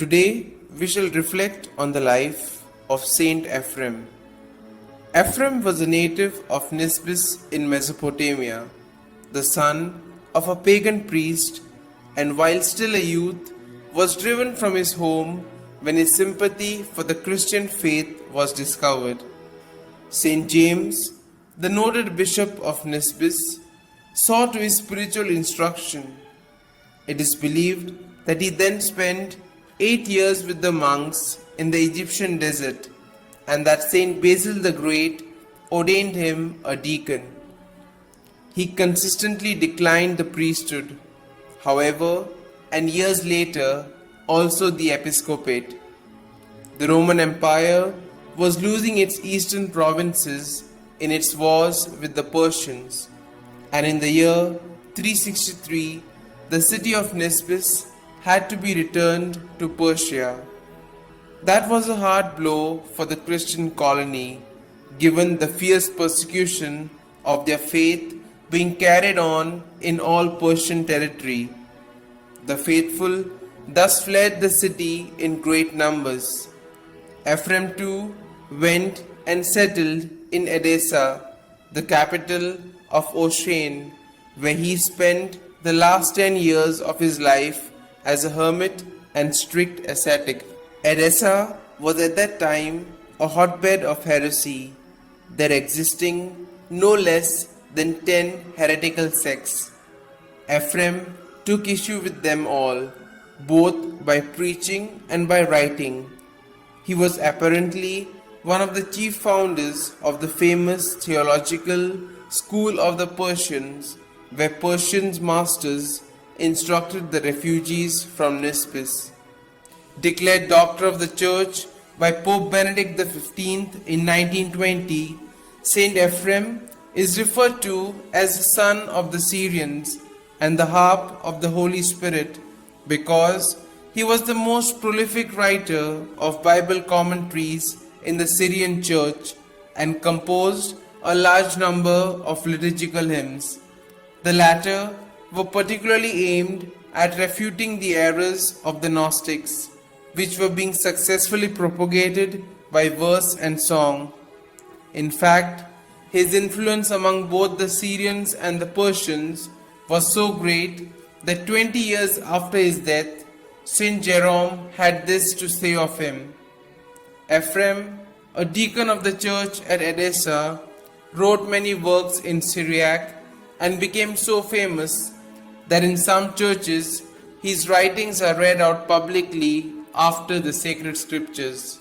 Today we shall reflect on the life of St Ephrem. Ephrem was a native of Nisbis in Mesopotamia, the son of a pagan priest, and while still a youth, was driven from his home when his sympathy for the Christian faith was discovered. St. James, the noted bishop of Nisbis, saw to his spiritual instruction. It is believed that he then spent 8 years with the monks in the Egyptian desert, and that Saint Basil the Great ordained him a deacon. He consistently declined the priesthood, however, and years later also the episcopate. The Roman Empire was losing its eastern provinces in its wars with the Persians, and in the year 363 the city of Nisbis had to be returned to Persia. That was a hard blow for the Christian colony, given the fierce persecution of their faith being carried on in all Persian territory. The faithful thus fled the city in great numbers. Ephrem too went and settled in Edessa, the capital of Ocean, where he spent the last 10 years of his life as a hermit and strict ascetic. Edessa was at that time a hotbed of heresy, there existing no less than 10 heretical sects. Ephrem took issue with them all, both by preaching and by writing. He was apparently one of the chief founders of the famous theological school of the Persians, where Persian masters instructed the refugees from Nisbis. Declared Doctor of the Church by Pope Benedict XV in 1920, St Ephrem is referred to as the son of the Syrians and the harp of the Holy Spirit because he was the most prolific writer of Bible commentaries in the Syrian church and composed a large number of liturgical hymns. The latter were particularly aimed at refuting the errors of the Gnostics, which were being successfully propagated by verse and song. In fact, his influence among both the Syrians and the Persians was so great that 20 years after his death, St. Jerome had this to say of him. Ephrem, a deacon of the church at Edessa, wrote many works in Syriac and became so famous that in some churches his writings are read out publicly after the sacred scriptures.